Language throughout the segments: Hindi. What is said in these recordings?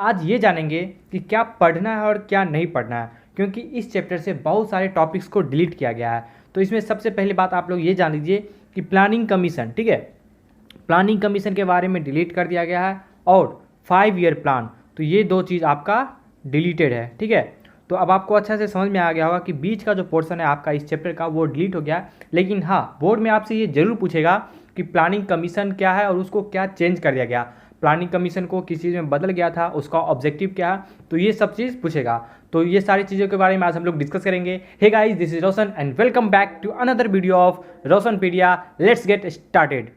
आज ये जानेंगे कि क्या पढ़ना है और क्या नहीं पढ़ना है, क्योंकि इस चैप्टर से बहुत सारे टॉपिक्स को डिलीट किया गया है। तो इसमें सबसे पहली बात आप लोग ये जान लीजिए कि प्लानिंग कमीशन, ठीक है, प्लानिंग कमीशन के बारे में डिलीट कर दिया गया है और 5 ईयर प्लान, तो ये दो चीज़ आपका डिलीटेड है, ठीक है। तो अब आपको अच्छा से समझ में आ गया होगा कि बीच का जो पोर्शन है आपका इस चैप्टर का वो डिलीट हो गया। लेकिन हाँ, बोर्ड में आपसे ये जरूर पूछेगा कि प्लानिंग कमीशन क्या है और उसको क्या चेंज कर दिया गया, प्लानिंग कमीशन को किस चीज़ में बदल गया था, उसका ऑब्जेक्टिव क्या है, तो ये सब चीज़ पूछेगा। तो ये सारी चीज़ों के बारे में आज हम लोग डिस्कस करेंगे। Hey guys, this is Roshan and welcome back to another video of Roshanpedia. Let's get started.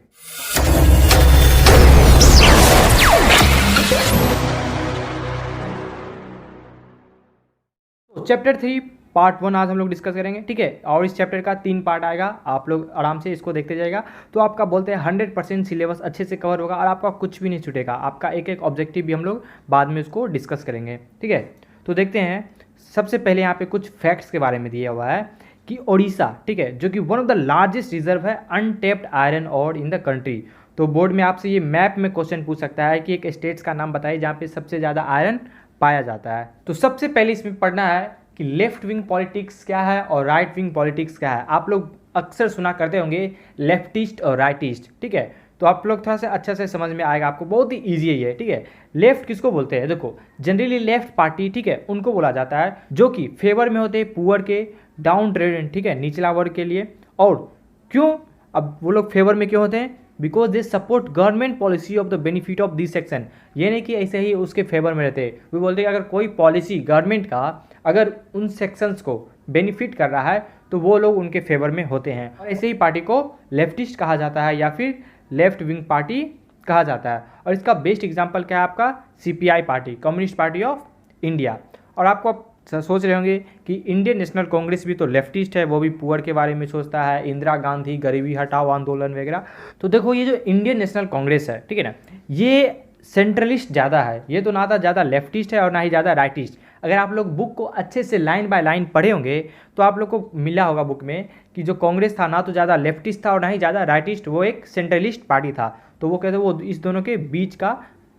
Chapter 3 part 1 आज हम लोग डिस्कस करेंगे, ठीक है। और इस चैप्टर का 3 पार्ट आएगा, आप लोग आराम से इसको देखते जाएगा। तो आपका बोलते हैं 100% सिलेबस अच्छे से कवर होगा और आपका कुछ भी नहीं छूटेगा। आपका एक एक ऑब्जेक्टिव भी हम लोग बाद में उसको डिस्कस करेंगे, ठीक है। तो देखते हैं, सबसे पहले यहाँ पे कुछ फैक्ट्स के बारे में दिया हुआ है कि ओडिशा, ठीक है, जो कि one of the largest reserve है untapped iron ore in the country. तो बोर्ड में आपसे ये मैप में क्वेश्चन पूछ सकता है कि एक स्टेट्स का नाम बताइए जहाँ पे सबसे ज़्यादा आयरन पाया जाता है। तो सबसे पहले इसमें पढ़ना है कि लेफ्ट विंग पॉलिटिक्स क्या है और राइट विंग पॉलिटिक्स क्या है। आप लोग अक्सर सुना करते होंगे लेफ्टिस्ट और राइटिस्ट, ठीक है। तो आप लोग थोड़ा सा अच्छा से समझ में आएगा, आपको बहुत ही ईजी है ये, ठीक है। लेफ्ट किसको बोलते हैं, देखो जनरली लेफ्ट पार्टी, ठीक है, उनको बोला जाता है जो कि फेवर में होते हैं पुअर के, डाउन ट्रेड, ठीक है, निचला वर्ग के लिए। और क्यों, अब वो लोग फेवर में क्यों होते हैं, because they support government policy of the benefit of this section. ये नहीं कि ऐसे ही उसके फेवर में रहते हैं, वो बोलते हैं अगर कोई पॉलिसी गवर्नमेंट का अगर उन सेक्शंस को बेनिफिट कर रहा है तो वो लोग उनके फेवर में होते हैं। और ऐसे ही पार्टी को लेफ्टिस्ट कहा जाता है या फिर लेफ्ट विंग पार्टी कहा जाता है। और इसका बेस्ट एग्जांपल क्या है आपका, CPI party, communist party of India. और आपको सोच रहे होंगे कि इंडियन नेशनल कांग्रेस भी तो लेफ्टिस्ट है, वो भी पुअर के बारे में सोचता है, इंदिरा गांधी गरीबी हटाओ आंदोलन वगैरह। तो देखो ये जो इंडियन नेशनल कांग्रेस है, ठीक है ना, ये सेंट्रलिस्ट ज़्यादा है, ये तो ना तो ज़्यादा लेफ्टिस्ट है और ना ही ज़्यादा राइटिस्ट। अगर आप लोग बुक को अच्छे से लाइन बाय लाइन पढ़े होंगे तो आप लोग को मिला होगा बुक में कि जो कांग्रेस था ना तो ज़्यादा लेफ्टिस्ट था और ना ही ज़्यादा राइटिस्ट, वो एक सेंट्रलिस्ट पार्टी था। तो वो कहते हैं वो इस दोनों के बीच का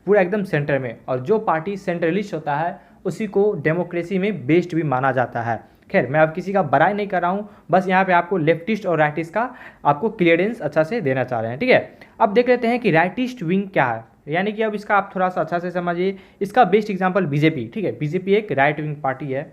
पूरा एकदम सेंटर में, और जो पार्टी सेंट्रलिस्ट होता है उसी को डेमोक्रेसी में बेस्ट भी माना जाता है। खैर, मैं अब किसी का बड़ाई नहीं कर रहा हूँ, बस यहाँ पे आपको लेफ्टिस्ट और राइटिस्ट का आपको क्लियरेंस अच्छा से देना चाह रहे हैं, ठीक है। अब देख लेते हैं कि राइटिस्ट विंग क्या है, यानी कि अब इसका आप थोड़ा सा अच्छा से समझिए। इसका बेस्ट एग्जांपल बीजेपी, ठीक है, बीजेपी एक राइट विंग पार्टी है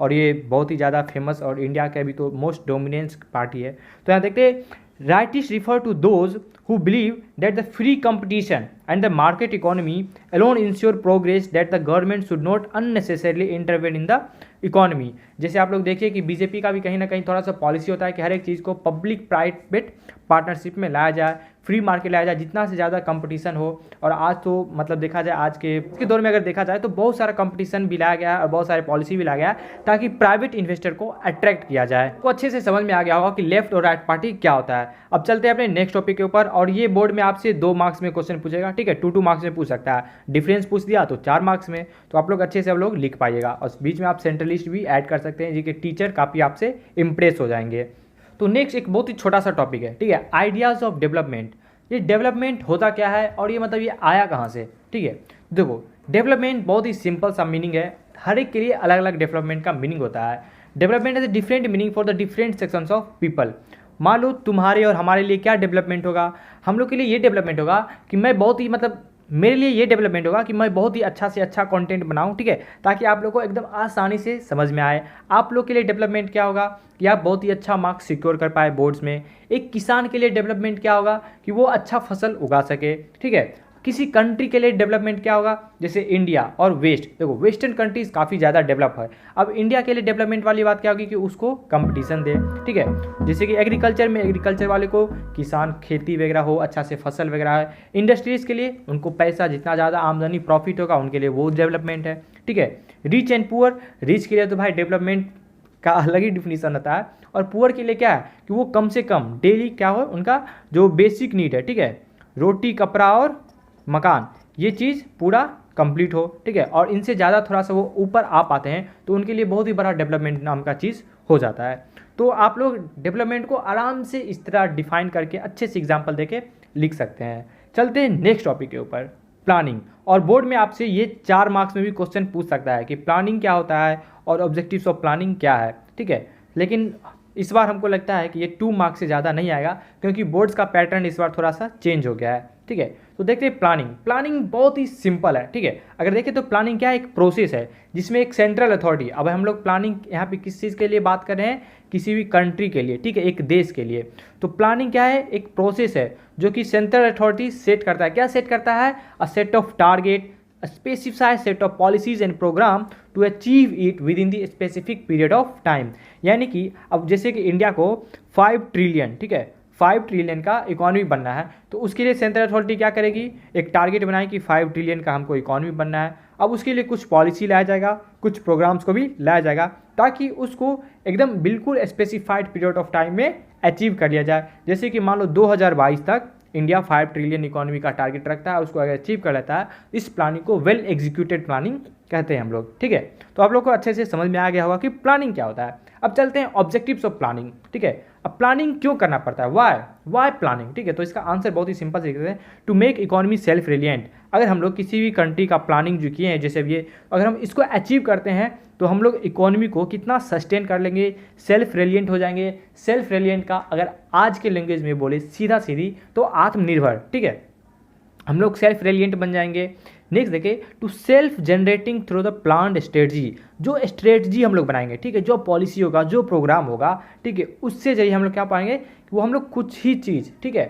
और ये बहुत ही ज़्यादा फेमस और इंडिया का भी तो मोस्ट डोमिनेंस पार्टी है। तो यहाँ देखते हैं, rightist refer to those who believe that the free competition and the market economy alone ensure progress, that the government should not unnecessarily intervene in the economy. जैसे आप लोग देखिए कि बीजेपी का भी कहीं ना कहीं थोड़ा सा पॉलिसी होता है कि हर एक चीज़ को पब्लिक प्राइवेट पार्टनरशिप में लाया जाए, फ्री मार्केट लाया जाए, जितना से ज़्यादा कंपटीशन हो। और आज तो मतलब देखा जाए आज के दौर में अगर देखा जाए तो बहुत सारा कंपटीशन भी लाया गया है और बहुत सारे पॉलिसी भी लाया गया है ताकि प्राइवेट इन्वेस्टर को अट्रैक्ट किया जाए। तो अच्छे से समझ में आ गया होगा कि लेफ्ट और राइट पार्टी क्या होता है। अब चलते हैं अपने नेक्स्ट टॉपिक के ऊपर, और ये बोर्ड में आपसे 2 मार्क्स में क्वेश्चन पूछेगा, ठीक है, 2 मार्क्स में पूछ सकता है। डिफरेंस पूछ दिया तो 4 मार्क्स में, तो आप लोग अच्छे से आप लोग लिख पाइएगा। और बीच में आप सेंट्रलिस्ट भी ऐड कर सकते हैं, जिनके टीचर काफ़ी आपसे इंप्रेस हो जाएंगे। तो नेक्स्ट एक बहुत ही छोटा सा टॉपिक है, ठीक है, आइडियाज़ ऑफ डेवलपमेंट। ये डेवलपमेंट होता क्या है और ये मतलब ये आया कहाँ से, ठीक है। देखो डेवलपमेंट बहुत ही सिंपल सा मीनिंग है, हर एक के लिए अलग अलग डेवलपमेंट का मीनिंग होता है। Development is a different meaning for the different sections of people. मान लो तुम्हारे और हमारे लिए क्या डेवलपमेंट होगा, हम लोग के लिए ये डेवलपमेंट होगा कि मैं बहुत ही मतलब मेरे लिए ये डेवलपमेंट होगा कि मैं बहुत ही अच्छा से अच्छा कंटेंट बनाऊं, ठीक है, ताकि आप लोग को एकदम आसानी से समझ में आए। आप लोग के लिए डेवलपमेंट क्या होगा कि आप बहुत ही अच्छा मार्क्स सिक्योर कर पाए बोर्ड्स में। एक किसान के लिए डेवलपमेंट क्या होगा कि वो अच्छा फसल उगा सके, ठीक है। किसी कंट्री के लिए डेवलपमेंट क्या होगा, जैसे इंडिया और वेस्ट, देखो वेस्टर्न कंट्रीज काफ़ी ज़्यादा डेवलप है। अब इंडिया के लिए डेवलपमेंट वाली बात क्या होगी कि उसको कंपटीशन दे, ठीक है। जैसे कि एग्रीकल्चर में एग्रीकल्चर वाले को किसान खेती वगैरह हो, अच्छा से फसल वगैरह है। इंडस्ट्रीज़ के लिए उनको पैसा जितना ज़्यादा आमदनी प्रॉफिट होगा उनके लिए वो डेवलपमेंट है, ठीक है। रिच एंड पुअर, रिच के लिए तो भाई डेवलपमेंट का अलग ही डिफिनीसन होता है, और पुअर के लिए क्या है कि वो कम से कम डेली क्या हो उनका जो बेसिक नीड है, ठीक है, रोटी कपड़ा और मकान, ये चीज़ पूरा कंप्लीट हो, ठीक है। और इनसे ज़्यादा थोड़ा सा वो ऊपर आ पाते हैं तो उनके लिए बहुत ही बड़ा डेवलपमेंट नाम का चीज़ हो जाता है। तो आप लोग डेवलपमेंट को आराम से इस तरह डिफाइन करके अच्छे से एग्जांपल देके लिख सकते हैं। चलते हैं नेक्स्ट टॉपिक के ऊपर। प्लानिंग। और बोर्ड में आपसे ये 4 मार्क्स में भी क्वेश्चन पूछ सकता है कि प्लानिंग क्या होता है और ऑब्जेक्टिव्स ऑफ प्लानिंग क्या है, ठीक है। लेकिन इस बार हमको लगता है कि ये 2 मार्क्स से ज़्यादा नहीं आएगा, क्योंकि बोर्ड्स का पैटर्न इस बार थोड़ा सा चेंज हो गया है, ठीक है। तो देखते हैं प्लानिंग। प्लानिंग बहुत ही सिंपल है, ठीक है। अगर देखें तो प्लानिंग क्या है, एक प्रोसेस है जिसमें एक सेंट्रल अथॉरिटी, अब हम लोग प्लानिंग यहाँ पे किस चीज़ के लिए बात कर रहे हैं, किसी भी कंट्री के लिए, ठीक है, एक देश के लिए। तो प्लानिंग क्या है, एक प्रोसेस है जो कि सेंट्रल अथॉरिटी सेट करता है। क्या सेट करता है, a set of target, a specified set of policies and program to achieve it within the specific period of time। यानी कि अब जैसे कि इंडिया को 5 ट्रिलियन, ठीक है, 5 ट्रिलियन का इकोनॉमी बनना है, तो उसके लिए सेंट्रल अथॉरिटी क्या करेगी, एक टारगेट बनाएगी कि 5 ट्रिलियन का हमको इकोनॉमी बनना है। अब उसके लिए कुछ पॉलिसी लाया जाएगा, कुछ प्रोग्राम्स को भी लाया जाएगा, ताकि उसको एकदम बिल्कुल स्पेसिफाइड पीरियड ऑफ टाइम में अचीव कर लिया जाए। जैसे कि मान लो 2022 तक इंडिया 5 ट्रिलियन इकोनॉमी का टारगेट रखता है, उसको अगर अचीव कर लेता है, इस प्लानिंग को वेल एग्जीक्यूटेड प्लानिंग कहते हैं हम लोग, ठीक है। तो आप लोग को अच्छे से समझ में आ गया होगा कि प्लानिंग क्या होता है। अब चलते हैं ऑब्जेक्टिव्स ऑफ प्लानिंग, ठीक है। अब प्लानिंग क्यों करना पड़ता है, वाई प्लानिंग, ठीक है। तो इसका आंसर बहुत ही सिंपल से देखते हैं, टू मेक इकोनॉमी सेल्फ रिलियंट। अगर हम लोग किसी भी कंट्री का प्लानिंग जो किए हैं, जैसे ये अगर हम इसको अचीव करते हैं तो हम लोग इकोनॉमी को कितना सस्टेन कर लेंगे, सेल्फ रेलिएंट हो जाएंगे। सेल्फ रेलिएंट का अगर आज के लैंग्वेज में बोले सीधा सीधी तो आत्मनिर्भर, ठीक है, हम लोग सेल्फ रेलिएंट बन जाएंगे। नेक्स्ट देखिए, to self generating through the planned strategy, जो स्ट्रेटजी हम लोग बनाएंगे, ठीक है, जो पॉलिसी होगा, जो प्रोग्राम होगा, ठीक है, उससे जरिए हम लोग क्या पाएंगे कि वो हम लोग कुछ ही चीज़, ठीक है,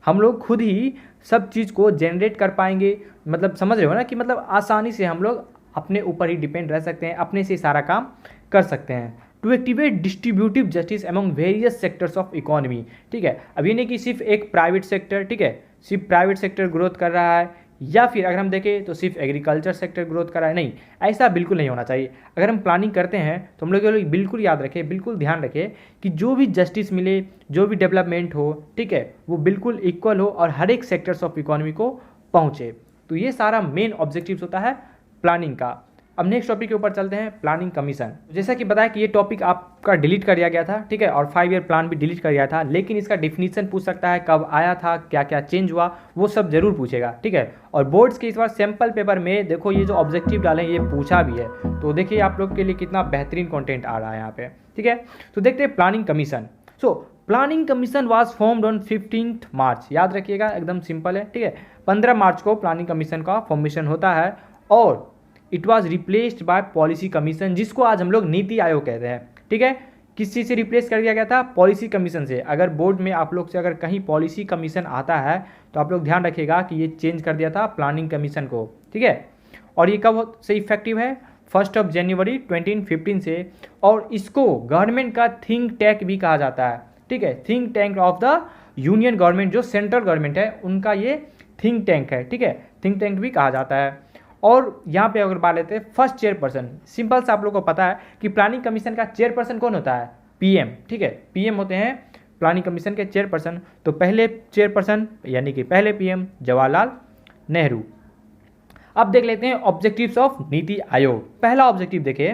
हम लोग खुद ही सब चीज़ को जनरेट कर पाएंगे। मतलब समझ रहे हो ना कि मतलब आसानी से हम लोग अपने ऊपर ही डिपेंड रह सकते हैं, अपने से सारा काम कर सकते हैं। To activate distributive justice among various sectors of economy, ठीक है। अब ये नहीं कि सिर्फ एक प्राइवेट सेक्टर, ठीक है, सिर्फ प्राइवेट सेक्टर ग्रोथ कर रहा है, या फिर अगर हम देखें तो सिर्फ एग्रीकल्चर सेक्टर ग्रोथ कर रहा है, नहीं, ऐसा बिल्कुल नहीं होना चाहिए। अगर हम प्लानिंग करते हैं तो हम लोग बिल्कुल याद रखें, बिल्कुल ध्यान रखें कि जो भी जस्टिस मिले, जो भी डेवलपमेंट हो, ठीक है, वो बिल्कुल इक्वल हो और हर एक सेक्टर्स ऑफ इकोनॉमी को पहुँचे। तो ये सारा मेन ऑब्जेक्टिव्स होता है प्लानिंग का। अब नेक्स्ट टॉपिक के ऊपर चलते हैं, प्लानिंग कमीशन। जैसा कि बताया कि ये टॉपिक आपका डिलीट कर दिया गया था, ठीक है, और 5 ईयर प्लान भी डिलीट कर दिया था, लेकिन इसका डिफिनीशन पूछ सकता है, कब आया था, क्या क्या चेंज हुआ, वो सब जरूर पूछेगा, ठीक है। और बोर्ड्स के इस बार सैम्पल पेपर में देखो ये जो ऑब्जेक्टिव डाले ये पूछा भी है, तो देखिए आप लोग के लिए कितना बेहतरीन कॉन्टेंट आ रहा है यहाँ पे, ठीक है। तो देखते हैं planning commission. So planning commission was formed on 15 मार्च, याद रखिएगा, एकदम सिंपल है, ठीक है। 15 मार्च को प्लानिंग कमीशन का फॉर्मेशन होता है, और it was replaced by policy commission, जिसको आज हम लोग नीति आयोग कहते हैं, ठीक है। किस चीज़ से रिप्लेस कर दिया गया था, पॉलिसी कमीशन से। अगर बोर्ड में आप लोग से अगर कहीं पॉलिसी कमीशन आता है तो आप लोग ध्यान रखिएगा कि ये चेंज कर दिया था प्लानिंग कमीशन को, ठीक है। और ये कब से इफेक्टिव है, 1 जनवरी 2015 से। और इसको गवर्नमेंट का थिंक टैंक भी कहा जाता है, ठीक है, think tank of the union government, जो सेंट्रल गवर्नमेंट है उनका ये थिंक टैंक है, ठीक है, थिंक टैंक भी कहा जाता है। और यहाँ पे अगर बात लेते हैं फर्स्ट चेयरपर्सन, सिंपल से आप लोगों को पता है कि प्लानिंग कमीशन का चेयरपर्सन कौन होता है, पीएम, ठीक है, पीएम होते हैं प्लानिंग कमीशन के चेयरपर्सन। तो पहले चेयरपर्सन यानी कि पहले पीएम जवाहरलाल नेहरू। अब देख लेते हैं ऑब्जेक्टिव्स ऑफ नीति आयोग। पहला ऑब्जेक्टिव देखिए,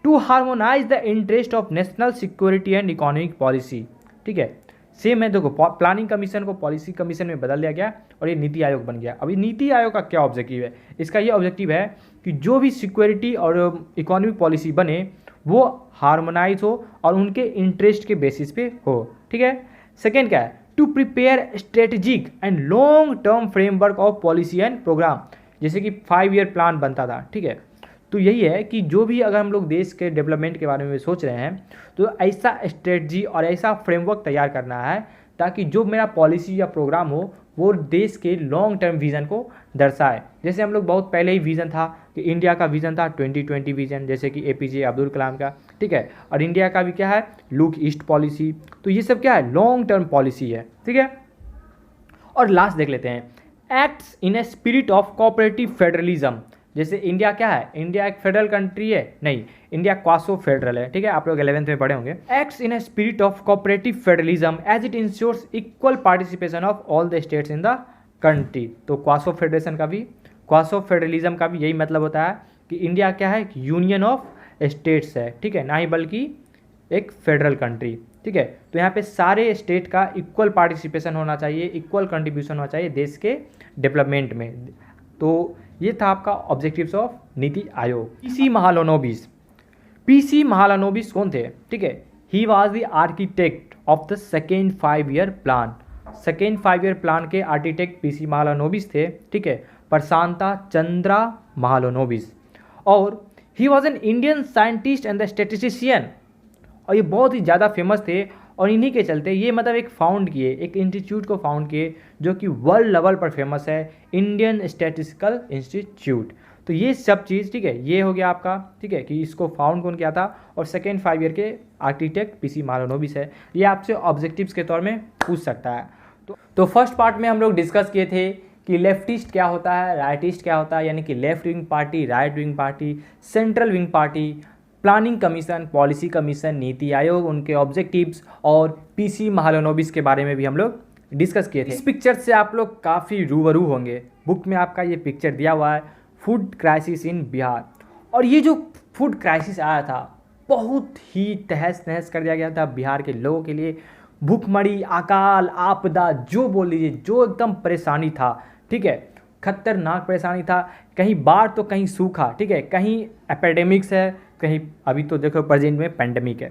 to harmonise the interest of national security and economic policy, ठीक है। सेम है, देखो प्लानिंग कमीशन को पॉलिसी कमीशन में बदल दिया गया और ये नीति आयोग बन गया। अभी नीति आयोग का क्या ऑब्जेक्टिव है, इसका ये ऑब्जेक्टिव है कि जो भी सिक्योरिटी और इकोनॉमिक पॉलिसी बने वो हार्मोनाइज हो और उनके इंटरेस्ट के बेसिस पे हो, ठीक है। सेकेंड क्या है, to prepare strategic and long term framework of policy and programme, जैसे कि 5 ईयर प्लान बनता था, ठीक है। तो यही है कि जो भी अगर हम लोग देश के डेवलपमेंट के बारे में सोच रहे हैं तो ऐसा स्ट्रेटजी और ऐसा फ्रेमवर्क तैयार करना है ताकि जो मेरा पॉलिसी या प्रोग्राम हो वो देश के लॉन्ग टर्म विज़न को दर्शाए। जैसे हम लोग बहुत पहले ही विज़न था कि इंडिया का विज़न था 2020 विज़न, जैसे कि एपीजे अब्दुल कलाम का, ठीक है। और इंडिया का भी क्या है, लुक ईस्ट पॉलिसी। तो ये सब क्या है, लॉन्ग टर्म पॉलिसी है, ठीक है। और लास्ट देख लेते हैं, acts in a spirit of cooperative federalism. जैसे इंडिया क्या है, इंडिया एक फेडरल कंट्री है, नहीं, इंडिया क्वासो फेडरल है, ठीक है, आप लोग 11th में पढ़े होंगे। Acts in a spirit of cooperative federalism as it ensures equal participation of all the states in the country. तो क्वासो फेडरेशन का भी, क्वासो फेडरलिज्म का भी यही मतलब होता है कि इंडिया क्या है, यूनियन ऑफ स्टेट्स है, ठीक है, ना ही बल्कि एक फेडरल कंट्री, ठीक है। तो यहाँ पे सारे स्टेट का इक्वल पार्टिसिपेशन होना चाहिए, इक्वल कंट्रीब्यूशन होना चाहिए देश के डेवलपमेंट में। तो ये था आपका objectives of NITI Aayog. PC Mahalanobis कौन थे? ठीक है, he was the architect of the second 5 year plan. Second 5 year plan के आर्किटेक्ट पीसी महालनोबिस थे। ठीक है, प्रशांता चंद्रा महालनोबिस। और he was an Indian scientist and the statistician, और ये बहुत ही ज़्यादा फेमस थे। और इन्हीं के चलते ये मतलब एक फाउंड किए, एक इंस्टीट्यूट को फाउंड किए जो कि वर्ल्ड लेवल पर फेमस है, इंडियन स्टैटिस्टिकल इंस्टीट्यूट। तो ये सब चीज़, ठीक है, ये हो गया आपका, ठीक है, कि इसको फाउंड कौन किया था, और सेकेंड 5 ईयर के आर्किटेक्ट पीसी महालनोबिस है। ये आपसे ऑब्जेक्टिव्स के तौर में पूछ सकता है। तो फर्स्ट पार्ट में हम लोग डिस्कस किए थे कि लेफ्टिस्ट क्या होता है, राइटिस्ट क्या होता है, यानी कि left wing party, right wing party, central wing party, planning commission, policy commission, NITI Aayog, उनके ऑब्जेक्टिव्स, और पीसी महालनोबिस के बारे में भी हम लोग डिस्कस किए थे। इस पिक्चर से आप लोग काफ़ी रूबरू होंगे। बुक में आपका ये पिक्चर दिया हुआ है, फूड क्राइसिस इन बिहार। और ये जो फूड क्राइसिस आया था बहुत ही तहस नहस कर दिया गया था बिहार के लोगों के लिए। भूखमरी, अकाल, आपदा, जो बोल लीजिए, जो एकदम परेशानी था, ठीक है, खतरनाक परेशानी था। कहीं बाढ़ तो कहीं सूखा, ठीक है, कहीं एपिडेमिक्स है, कहीं अभी तो देखो प्रेजेंट में पैंडेमिक है।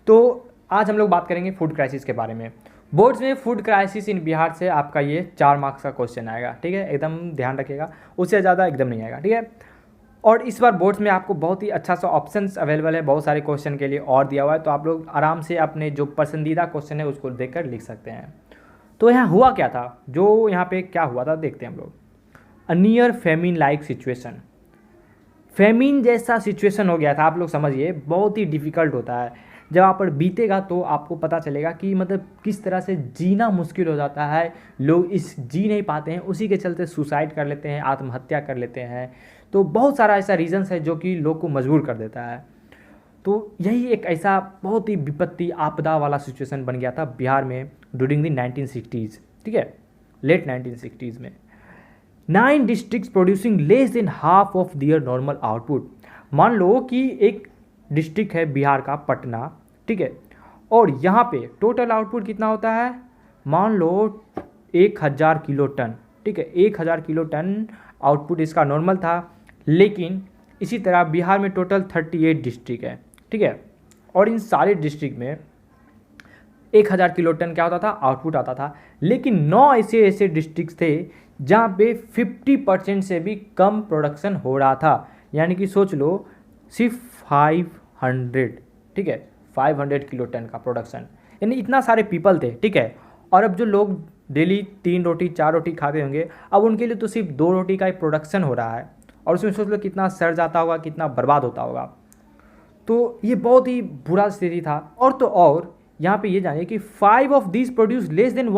तो आज हम लोग बात करेंगे फूड क्राइसिस के बारे में। बोर्ड्स में फूड क्राइसिस इन बिहार से आपका ये 4 मार्क्स का क्वेश्चन आएगा, ठीक है, एकदम ध्यान रखिएगा, उससे ज़्यादा एकदम नहीं आएगा, ठीक है। और इस बार बोर्ड्स में आपको बहुत ही अच्छा सा ऑप्शंस अवेलेबल है, बहुत सारे क्वेश्चन के लिए और दिया हुआ है, तो आप लोग आराम से अपने जो पसंदीदा क्वेश्चन है उसको देखकर लिख सकते हैं। तो यहाँ हुआ क्या था, जो यहाँ पे क्या हुआ था देखते हैं हम लोग। A near famine like situation, famine जैसा सिचुएशन हो गया था। आप लोग समझिए, बहुत ही डिफ़िकल्ट होता है। जब आप पर बीतेगा तो आपको पता चलेगा कि मतलब किस तरह से जीना मुश्किल हो जाता है। लोग इस जी नहीं पाते हैं, उसी के चलते सुसाइड कर लेते हैं, आत्महत्या कर लेते हैं। तो बहुत सारा ऐसा रीज़न्स है जो कि लोग को मजबूर कर देता है। तो यही एक ऐसा बहुत ही विपत्ति, आपदा वाला सिचुएशन बन गया था बिहार में ड्यूरिंग द 1960s, ठीक है, लेट 1960s में। 9 district producing less than half of their normal output. मान लो कि एक डिस्ट्रिक्ट है बिहार का, पटना, ठीक है, और यहाँ पे टोटल आउटपुट कितना होता है, मान लो 1000 किलो टन, ठीक है, 1000 किलो टन आउटपुट इसका नॉर्मल था। लेकिन इसी तरह बिहार में टोटल 38 डिस्ट्रिक्ट है, ठीक है, और इन सारे डिस्ट्रिक्ट में 1000 किलो टन क्या होता था, आउटपुट आता था। लेकिन 9 ऐसे डिस्ट्रिक्ट थे जहाँ पे 50% से भी कम प्रोडक्शन हो रहा था। यानी कि सोच लो सिर्फ 500, ठीक है, 500 किलो टन का प्रोडक्शन, यानी इतना सारे पीपल थे, ठीक है। और अब जो लोग डेली 3 रोटी 4 रोटी खाते होंगे, अब उनके लिए तो सिर्फ 2 रोटी का ही प्रोडक्शन हो रहा है, और उसमें सोच लो कितना सड़ जाता होगा, कितना बर्बाद होता होगा। तो ये बहुत ही बुरा स्थिति था। और तो और यहाँ पे ये जानिए कि 5 of this produce less than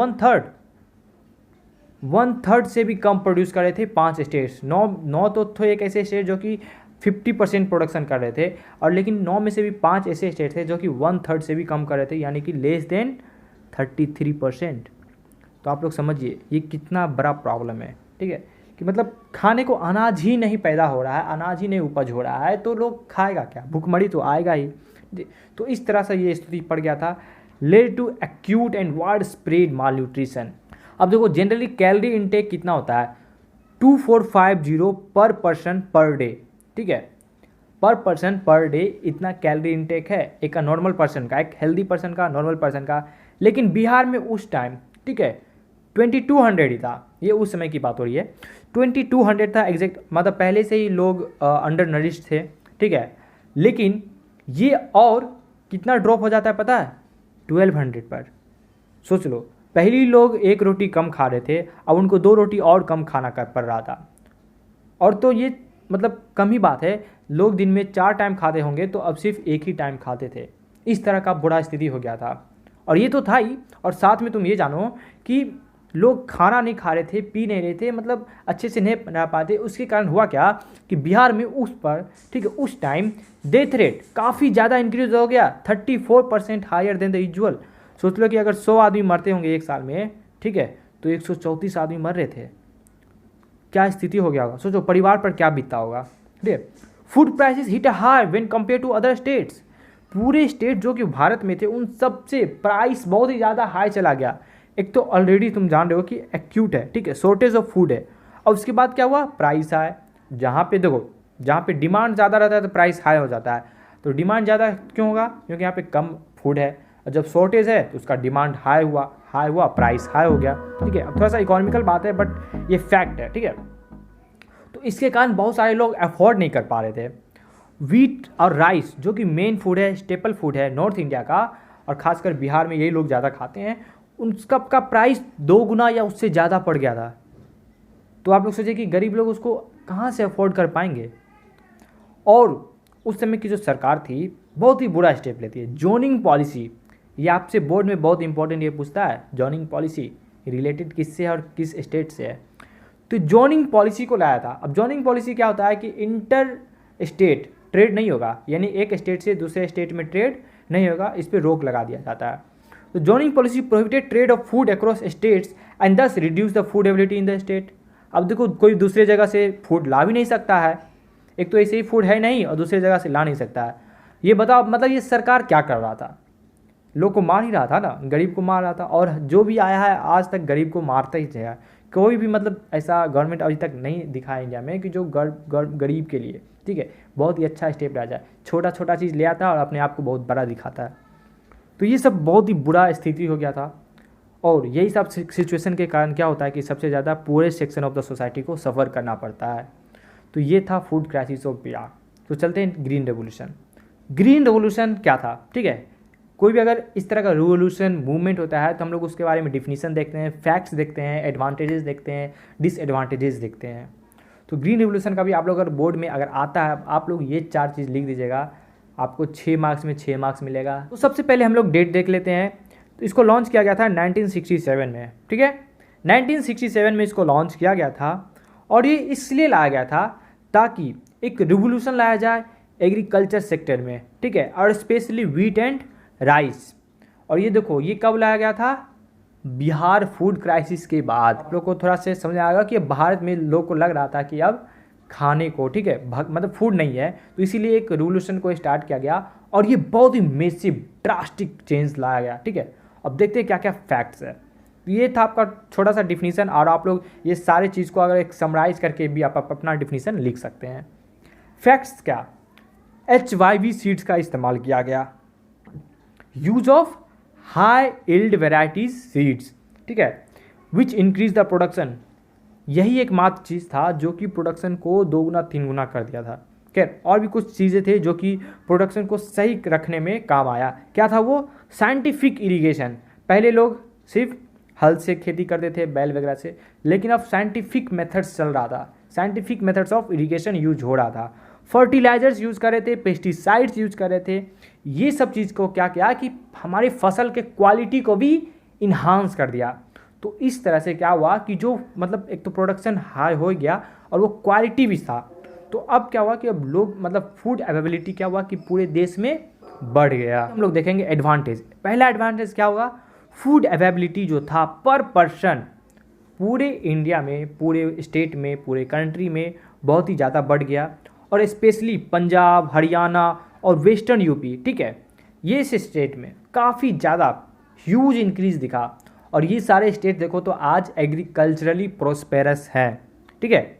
1/3 से भी कम प्रोड्यूस कर रहे थे 5 स्टेट्स। 9 तो थे एक ऐसे स्टेट जो कि 50% प्रोडक्शन कर रहे थे, और लेकिन 9 में से भी 5 ऐसे स्टेट थे जो कि 1/3 से भी कम कर रहे थे, यानी कि लेस देन 33%। तो आप लोग समझिए ये कितना बड़ा प्रॉब्लम है, ठीक है, कि मतलब खाने को अनाज ही नहीं पैदा हो रहा है, अनाज ही नहीं उपज हो रहा है, तो लोग खाएगा क्या, भूखमरी तो आएगा ही। तो इस तरह से ये स्थिति पड़ गया था, led to acute and widespread malnutrition. अब देखो जनरली कैलोरी इनटेक कितना होता है, 2450 पर पर्सन पर डे, ठीक है, पर पर्सन पर डे इतना कैलोरी इनटेक है एक नॉर्मल पर्सन का, एक हेल्दी पर्सन का, नॉर्मल पर्सन का। लेकिन बिहार में उस टाइम, ठीक है, 2200 ही था। ये उस समय की बात हो रही है, 2200 था एग्जैक्ट, मतलब पहले से ही लोग अंडर नरिश्ड थे, ठीक है। लेकिन ये और कितना ड्रॉप हो जाता है पता है, 1200 पर। सोच लो, पहले लोग 1 रोटी कम खा रहे थे, अब उनको 2 रोटी और कम खाना पड़ रहा था। और तो ये मतलब कम ही बात है, लोग दिन में 4 टाइम खाते होंगे तो अब सिर्फ 1 ही टाइम खाते थे। इस तरह का बुरा स्थिति हो गया था। और ये तो था ही, और साथ में तुम ये जानो कि लोग खाना नहीं खा रहे थे, पी नहीं रहे थे, मतलब अच्छे से नहीं रह पाते। उसके कारण हुआ क्या कि बिहार में उस पर, ठीक है, उस टाइम डेथ रेट काफ़ी ज़्यादा इंक्रीज हो गया, 34% हायर देन द यूजुअल। सोच लो कि अगर 100 आदमी मरते होंगे एक साल में, ठीक है, तो 134 आदमी मर रहे थे। क्या स्थिति हो गया होगा, सोचो परिवार पर क्या बीतता होगा, ठीक है। Food prices hit high when compare to other states. पूरे स्टेट जो कि भारत में थे उन सब से प्राइस बहुत ही ज़्यादा हाई चला गया। एक तो ऑलरेडी तुम जान रहे हो कि एक्यूट है, ठीक है, शॉर्टेज ऑफ फूड है, और उसके बाद क्या हुआ, प्राइस हाई। जहाँ पे देखो, जहाँ पे डिमांड ज़्यादा रहता है तो प्राइस हाई हो जाता है। तो डिमांड ज़्यादा क्यों होगा, क्योंकि यहाँ पे कम फूड है, और जब शॉर्टेज है तो उसका डिमांड हाई हुआ प्राइस हाई हो गया। ठीक है, अब थोड़ा सा इकोनॉमिकल बात है बट ये फैक्ट है। ठीक है, तो इसके कारण बहुत सारे लोग अफोर्ड नहीं कर पा रहे थे। वीट और राइस जो कि मेन फूड है, स्टेपल फूड है नॉर्थ इंडिया का, और खासकर बिहार में यही लोग ज़्यादा खाते हैं, उसका का प्राइस 2 गुना या उससे ज़्यादा पड़ गया था। तो आप लोग सोचिए कि गरीब लोग उसको कहाँ से अफोर्ड कर पाएंगे। और उस समय की जो सरकार थी बहुत ही बुरा स्टेप लेती है, जोनिंग पॉलिसी। ये आपसे बोर्ड में बहुत इंपॉर्टेंट ये पूछता है, जोनिंग पॉलिसी रिलेटेड किससे है और किस स्टेट से है। तो जोनिंग पॉलिसी को लाया था। अब जोनिंग पॉलिसी क्या होता है कि इंटर स्टेट ट्रेड नहीं होगा, यानी एक स्टेट से दूसरे स्टेट में ट्रेड नहीं होगा, इस पर रोक लगा दिया जाता है। तो zoning policy prohibited trade of food across states and thus reduce the food ability in the state. अब देखो, कोई दूसरे जगह से फूड ला भी नहीं सकता है, एक तो ऐसे ही फूड है नहीं और दूसरी जगह से ला नहीं सकता है। ये बताओ, मतलब ये सरकार क्या कर रहा था, लोग को मार ही रहा था ना, गरीब को मार रहा था। और जो भी आया है आज तक गरीब को मारता ही है। कोई भी मतलब ऐसा गवर्नमेंट अभी तक नहीं दिखा है इंडिया में कि जो गरीब के लिए, ठीक है, बहुत ही अच्छा स्टेप लिया जाए। छोटा छोटा चीज़ ले आता है और अपने आप को बहुत बड़ा दिखाता है। तो ये सब बहुत ही बुरा स्थिति हो गया था। और यही सब सिचुएशन के कारण क्या होता है कि सबसे ज़्यादा पूरे सेक्शन ऑफ द सोसाइटी को सफ़र करना पड़ता है। तो ये था फूड क्राइसिस ऑफ बिहार। तो चलते हैं ग्रीन रेवोल्यूशन। ग्रीन रेवोल्यूशन क्या था, ठीक है, कोई भी अगर इस तरह का रिवोल्यूशन मूवमेंट होता है तो हम लोग उसके बारे में डिफिनीसन देखते हैं, फैक्ट्स देखते हैं, एडवांटेजेस देखते हैं, डिसएडवांटेजेस देखते हैं। तो ग्रीन रिवोल्यूशन का भी आप लोग अगर बोर्ड में अगर आता है, आप लोग ये 4 चीज़ लिख दीजिएगा, आपको 6 मार्क्स में 6 मार्क्स मिलेगा। तो सबसे पहले हम लोग डेट देख लेते हैं। तो इसको लॉन्च किया गया था 1967 में, ठीक है, 1967 में इसको लॉन्च किया गया था। और ये इसलिए लाया गया था ताकि एक रिवोल्यूशन लाया जाए एग्रीकल्चर सेक्टर में, ठीक है, और स्पेशली व्हीट एंड राइस। और ये देखो, ये कब लाया गया था, बिहार फूड क्राइसिस के बाद। आप लोग को थोड़ा से समझ आएगा कि भारत में लोग को लग रहा था कि अब खाने को, ठीक है, मतलब फूड नहीं है, तो इसीलिए एक रिवोल्यूशन को स्टार्ट किया गया। और ये बहुत ही मेसिव ड्रास्टिक चेंज लाया गया, ठीक है। अब देखते हैं क्या क्या फैक्ट्स है। ये था आपका छोटा सा डिफिनीसन, और आप लोग ये सारे चीज़ को अगर एक समराइज करके भी आप अपना डिफिनीसन लिख सकते हैं। फैक्ट्स क्या, HYV सीड्स का इस्तेमाल किया गया, use of high yield varieties seeds, ठीक है, विच इंक्रीज द प्रोडक्शन। यही एकमात्र चीज़ था जो कि प्रोडक्शन को 2 गुना 3 गुना कर दिया था। खैर और भी कुछ चीज़ें थे जो कि प्रोडक्शन को सही रखने में काम आया। क्या था वो, साइंटिफिक इरिगेशन। पहले लोग सिर्फ हल से खेती करते थे, बैल वगैरह से, लेकिन अब साइंटिफिक मेथड्स चल रहा था, scientific methods of irrigation use हो रहा था। फर्टिलाइजर्स यूज़ कर रहे थे, पेस्टिसाइड्स यूज कर रहे थे। ये सब चीज़ को क्या किया कि हमारी फसल के क्वालिटी को भी इन्हांस कर दिया। तो इस तरह से क्या हुआ कि जो मतलब एक तो प्रोडक्शन हाई हो गया और वो क्वालिटी भी था। तो अब क्या हुआ कि अब लोग मतलब फूड अवेलेबिलिटी क्या हुआ कि पूरे देश में बढ़ गया। हम लोग देखेंगे एडवांटेज। पहला एडवांटेज क्या होगा, फूड अवेलेबिलिटी जो था पर पर्सन पूरे इंडिया में, पूरे स्टेट में, पूरे कंट्री में बहुत ही ज़्यादा बढ़ गया। और स्पेशली पंजाब, हरियाणा और वेस्टर्न यूपी, ठीक है, ये स्टेट में काफ़ी ज़्यादा ह्यूज इंक्रीज दिखा। और ये सारे स्टेट देखो तो आज एग्रीकल्चरली प्रोस्पेरस हैं, ठीक है।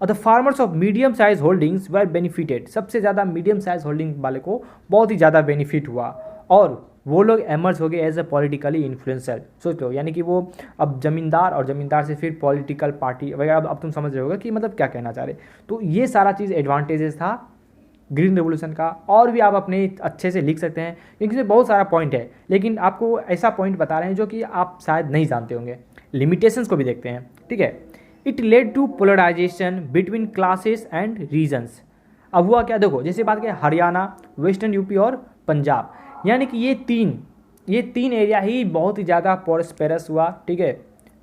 और the farmers of medium size holdings were benefited. सबसे ज़्यादा मीडियम साइज होल्डिंग वाले को बहुत ही ज़्यादा बेनिफिट हुआ। और वो लोग एमर्ज हो गए एज ए पॉलिटिकली इन्फ्लुएंसर। सोच लो, यानी कि वो अब जमींदार, और जमींदार से फिर पॉलिटिकल पार्टी वगैरह। अब तुम समझ रहे होगा कि मतलब क्या कहना चाह रहे। तो ये सारा चीज़ एडवांटेजेस था ग्रीन रेवोल्यूशन का। और भी आप अपने अच्छे से लिख सकते हैं क्योंकि इसमें बहुत सारा पॉइंट है, लेकिन आपको ऐसा पॉइंट बता रहे हैं जो कि आप शायद नहीं जानते होंगे। लिमिटेशंस को भी देखते हैं, ठीक है। It led to polarisation between classes and regions. अब हुआ क्या, देखो जैसे बात करें हरियाणा, वेस्टर्न यूपी और पंजाब, यानी कि ये तीन एरिया ही बहुत ही ज़्यादा प्रॉस्पेरस हुआ, ठीक है,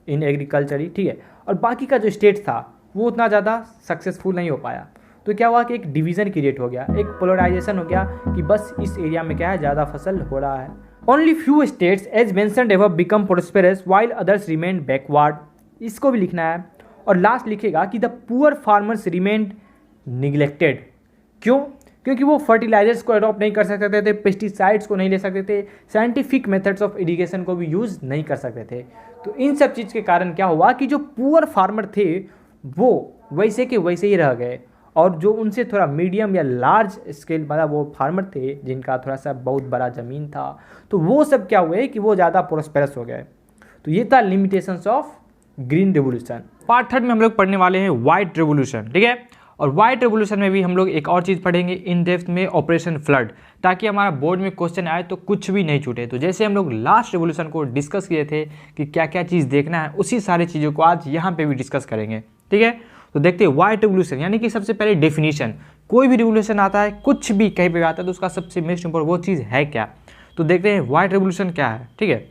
इन एग्रीकल्चर ही, ठीक है। और बाकी का जो स्टेट था वो उतना ज़्यादा सक्सेसफुल नहीं हो पाया। तो क्या हुआ कि एक डिवीज़न क्रिएट हो गया, एक पोलराइजेशन हो गया कि बस इस एरिया में क्या है, ज़्यादा फसल हो रहा है। Only few states as mentioned have become prosperous while others remain backward. इसको भी लिखना है। और लास्ट लिखेगा कि the poor farmers remained neglected. क्यों, क्योंकि वो फर्टिलाइजर्स को अडॉप्ट नहीं कर सकते थे, पेस्टिसाइड्स को नहीं ले सकते थे, साइंटिफिक मेथड्स ऑफ इरिगेशन को भी यूज़ नहीं कर सकते थे। तो इन सब चीज़ के कारण क्या हुआ कि जो पुअर फार्मर थे वो वैसे के वैसे ही रह गए, और जो उनसे थोड़ा मीडियम या लार्ज स्केल मतलब वो फार्मर थे जिनका थोड़ा सा बहुत बड़ा ज़मीन था, तो वो सब क्या हुए कि वो ज़्यादा प्रोस्पेरस हो गए। तो ये था limitations of green revolution. Part 3 में हम लोग पढ़ने वाले हैं वाइट रेवोल्यूशन, ठीक है। और वाइट रेवोल्यूशन में भी हम लोग एक और चीज़ पढ़ेंगे इन डेप्थ में, ऑपरेशन फ्लड, ताकि हमारा बोर्ड में क्वेश्चन आए तो कुछ भी नहीं छूटे। तो जैसे हम लोग लास्ट रेवोल्यूशन को डिस्कस किए थे कि क्या क्या चीज़ देखना है, उसी सारी चीज़ों को आज यहाँ पे भी डिस्कस करेंगे, ठीक है। तो देखते हैं वाइट रेवोल्यूशन, यानी कि सबसे पहले डेफिनेशन, कोई भी रेवोल्यूशन आता है, कुछ भी कहीं पे आता है तो उसका सबसे मोस्ट इंपॉर्टेंट वो चीज़ है क्या। तो देखते हैं वाइट रेवोल्यूशन क्या है, ठीक है।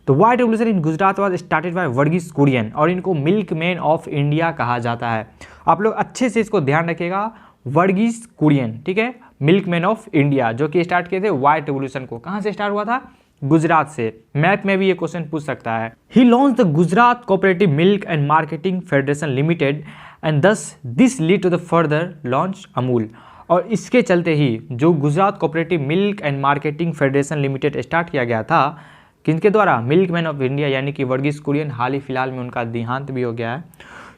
तो white revolution in Gujarat was started by Verghese Kurien, और इनको मिल्कमैन ऑफ इंडिया कहा जाता है। आप लोग अच्छे से इसको ध्यान रखिएगा, वर्गीस कुरियन, ठीक है, मिल्कमैन ऑफ इंडिया, जो कि स्टार्ट किए थे वाइट रेवोल्यूशन को। कहाँ से स्टार्ट हुआ था? गुजरात से। मैथ में भी ये क्वेश्चन पूछ सकता है। He launch the Gujarat cooperative milk and marketing federation limited and thus this lead to the further launch Amul. और इसके चलते ही जो Gujarat cooperative milk and marketing federation limited start किया गया था, किनके द्वारा? मिल्कमैन ऑफ इंडिया, यानी कि वर्गीस कुरियन। हाल ही फिलहाल में उनका देहांत भी हो गया है।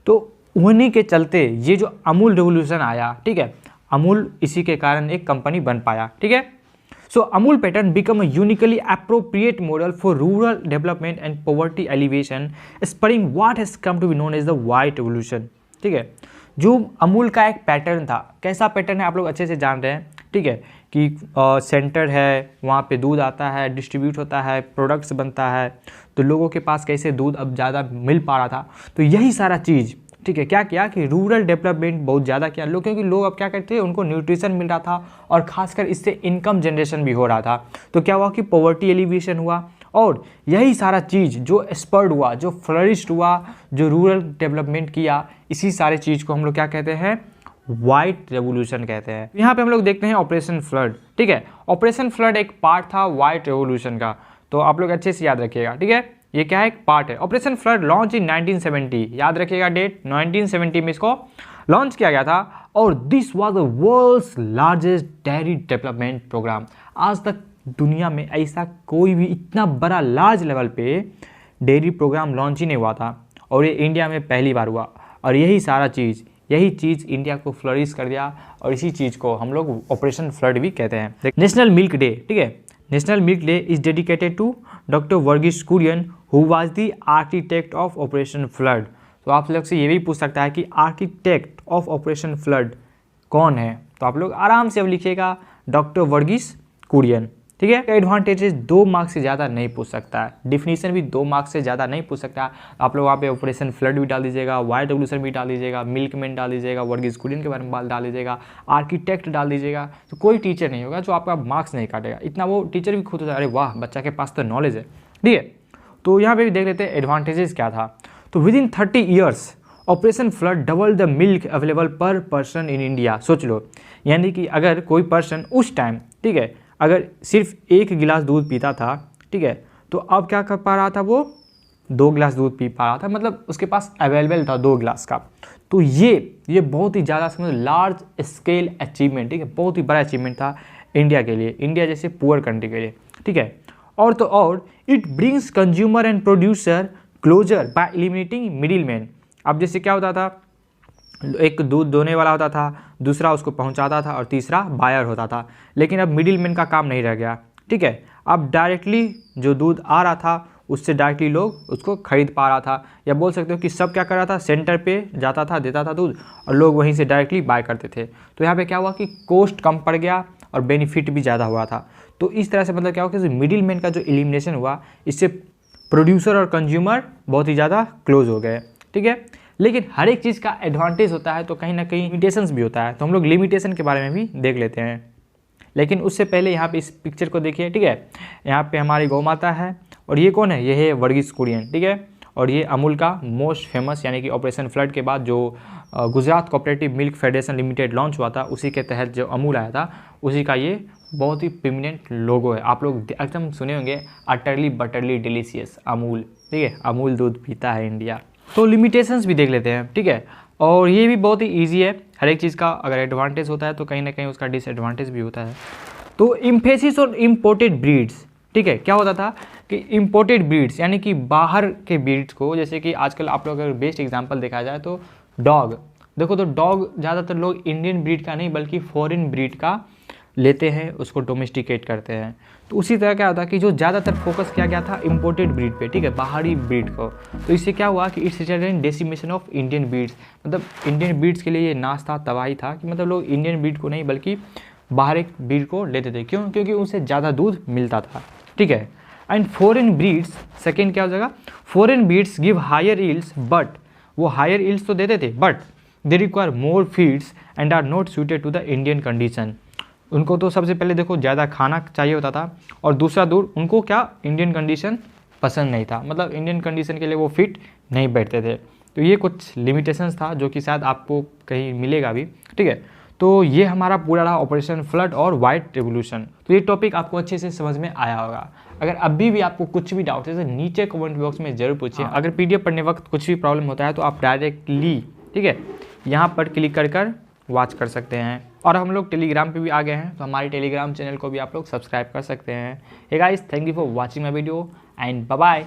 तो उन्हीं के चलते ये जो अमूल रेवोल्यूशन आया, ठीक है, अमूल इसी के कारण एक कंपनी बन पाया, ठीक है। So Amul pattern become a uniquely appropriate model for rural development and poverty alleviation, spurring what has come to be known as the white revolution, ठीक है। जो अमूल का एक पैटर्न था, कैसा पैटर्न है आप लोग अच्छे से जान रहे हैं, ठीक है, कि सेंटर है, वहाँ पे दूध आता है, डिस्ट्रीब्यूट होता है, प्रोडक्ट्स बनता है, तो लोगों के पास कैसे दूध अब ज़्यादा मिल पा रहा था। तो यही सारा चीज़, ठीक है, क्या किया कि रूरल डेवलपमेंट बहुत ज़्यादा किया लोग, क्योंकि लोग अब क्या करते हैं, उनको न्यूट्रिशन मिल रहा था और खासकर इससे इनकम जनरेशन भी हो रहा था। तो क्या हुआ कि पॉवर्टी एलिवेशन हुआ, और यही सारा चीज़ जो स्पर्ड हुआ, जो फ्लरिश्ड हुआ, जो रूरल डेवलपमेंट किया, इसी सारे चीज़ को हम लोग क्या कहते हैं? वाइट रेवोल्यूशन कहते हैं। यहाँ पे हम लोग देखते हैं ऑपरेशन फ्लड, ठीक है। ऑपरेशन फ्लड एक पार्ट था वाइट रेवोल्यूशन का, तो आप लोग अच्छे से याद रखिएगा, ठीक है। ये क्या है? एक पार्ट है। ऑपरेशन फ्लड लॉन्च इन 1970, याद रखिएगा डेट, 1970 में इसको लॉन्च किया गया था। और this was the world's largest dairy development programme. आज तक दुनिया में ऐसा कोई भी इतना बड़ा लार्ज लेवल पे डेयरी प्रोग्राम लॉन्च ही नहीं हुआ था, और ये इंडिया में पहली बार हुआ। और यही चीज़ इंडिया को फ्लरिश कर दिया, और इसी चीज़ को हम लोग ऑपरेशन फ्लड भी कहते हैं। नेशनल मिल्क डे, ठीक है, national milk day is dedicated to doctor Verghese Kurien who was the architect of Operation Flood. तो आप लोग से ये भी पूछ सकता है कि आर्किटेक्ट ऑफ ऑपरेशन फ्लड कौन है, तो आप लोग आराम से अब लिखिएगा डॉक्टर वर्गीस कुरियन, ठीक है। एडवांटेजेस 2 मार्क्स से ज़्यादा नहीं पूछ सकता है, डिफिनीशन भी 2 मार्क्स से ज़्यादा नहीं पूछ सकता है। आप लोग वहाँ पे ऑपरेशन फ्लड भी डाल दीजिएगा, वाइट रेवोल्यूशन भी डाल दीजिएगा, मिल्कमैन डाल दीजिएगा, वर्गीस कुरियन के बारे में डाल दीजिएगा, आर्किटेक्ट डाल दीजिएगा, तो कोई टीचर नहीं होगा जो आपका मार्क्स नहीं काटेगा। इतना वो टीचर भी खुद होता है, अरे वाह बच्चा के पास तो नॉलेज है, ठीक है। तो यहाँ पे भी देख लेते हैं एडवांटेजेस क्या था। तो with in 30 years operation flood double the milk available पर पर्सन इन इंडिया। सोच लो, यानी कि अगर कोई पर्सन उस टाइम, ठीक है, अगर सिर्फ 1 गिलास दूध पीता था, ठीक है, तो अब क्या कर पा रहा था, वो 2 गिलास दूध पी पा रहा था, मतलब उसके पास अवेलेबल था 2 गिलास का। तो ये बहुत ही ज़्यादा समझ लार्ज स्केल अचीवमेंट, ठीक है, बहुत ही बड़ा अचीवमेंट था इंडिया के लिए, इंडिया जैसे पुअर कंट्री के लिए, ठीक है। और तो और it brings consumer and producer closer by eliminating middleman. अब जैसे क्या होता था, एक दूध दोने वाला होता था, दूसरा उसको पहुंचाता था, और तीसरा बायर होता था। लेकिन अब मिडिल मैन का काम नहीं रह गया, ठीक है। अब डायरेक्टली जो दूध आ रहा था उससे डायरेक्टली लोग उसको खरीद पा रहा था, या बोल सकते हो कि सब क्या कर रहा था, सेंटर पे जाता था, देता था दूध, और लोग वहीं से डायरेक्टली बाय करते थे। तो यहाँ पे क्या हुआ कि कॉस्ट कम पड़ गया और बेनिफिट भी ज़्यादा हुआ था। तो इस तरह से मतलब क्या हुआ कि मिडिल मैन का जो एलिमिनेशन हुआ, इससे प्रोड्यूसर और कंज्यूमर बहुत ही ज़्यादा क्लोज हो गए, ठीक है। लेकिन हर एक चीज़ का एडवांटेज होता है तो कहीं ना कहीं लिमिटेशंस भी होता है, तो हम लोग लिमिटेशन के बारे में भी देख लेते हैं। लेकिन उससे पहले यहाँ पे इस पिक्चर को देखिए, ठीक है, यहाँ पे हमारी गौ माता है, और ये कौन है, ये है वर्गीस कुरियन, ठीक है। और ये अमूल का मोस्ट फेमस, यानी कि ऑपरेशन फ्लड के बाद जो Gujarat cooperative milk federation limited launch हुआ था, उसी के तहत जो अमूल आया था, उसी का ये बहुत ही प्रीमिनेंट लोगो है। आप लोग एकदम सुने होंगे, अटरली बटरली डिलीशियस अमूल, ठीक है, अमूल दूध पीता है इंडिया। तो लिमिटेशंस भी देख लेते हैं, ठीक है। और ये भी बहुत ही ईजी है, हर एक चीज़ का अगर एडवांटेज होता है तो कहीं ना कहीं उसका डिसएडवांटेज भी होता है। तो इम्फेसिस और इम्पोर्टेड ब्रीड्स, ठीक है, क्या होता था कि इम्पोर्टेड ब्रीड्स यानी कि बाहर के ब्रीड्स को, जैसे कि आजकल आप लोग अगर बेस्ट एग्जांपल देखा जाए तो डॉग, देखो तो डॉग ज़्यादातर लोग इंडियन ब्रीड का नहीं बल्कि फॉरेन ब्रीड का लेते हैं, उसको डोमेस्टिकेट करते हैं। तो उसी तरह क्या होता है कि जो ज़्यादातर फोकस किया गया था इम्पोर्टेड ब्रीड पे, ठीक है, बाहरी ब्रीड को। तो इससे क्या हुआ कि it's result in decimation of Indian breeds, मतलब इंडियन ब्रीड्स के लिए ये नाश था, तबाही था कि मतलब लोग इंडियन ब्रीड को नहीं बल्कि बाहर एक ब्रीड को लेते थे। क्यों? क्योंकि उनसे ज़्यादा दूध मिलता था, ठीक है। एंड फॉरेन ब्रीड्स, सेकेंड क्या हो जाएगा, foreign breeds give higher yields, but वो हायर यील्ड्स तो देते थे but they require more feeds and are not suited to the Indian condition. उनको तो सबसे पहले देखो ज़्यादा खाना चाहिए होता था, और दूसरा दूर उनको क्या इंडियन कंडीशन पसंद नहीं था, मतलब इंडियन कंडीशन के लिए वो फिट नहीं बैठते थे। तो ये कुछ लिमिटेशंस था जो कि शायद आपको कहीं मिलेगा भी, ठीक है। तो ये हमारा पूरा रहा ऑपरेशन फ्लड और वाइट रेवोल्यूशन। तो ये टॉपिक आपको अच्छे से समझ में आया होगा। अगर अभी भी आपको कुछ भी डाउट है तो नीचे कमेंट बॉक्स में जरूर पूछिए। अगर पीडीएफ पढ़ने वक्त कुछ भी प्रॉब्लम होता है तो आप डायरेक्टली, ठीक है, यहाँ पर क्लिक कर कर वॉच कर सकते हैं। और हम लोग टेलीग्राम पे भी आ गए हैं, तो हमारे टेलीग्राम चैनल को भी आप लोग सब्सक्राइब कर सकते हैं। Hey guys, thank you for watching my video and bye bye.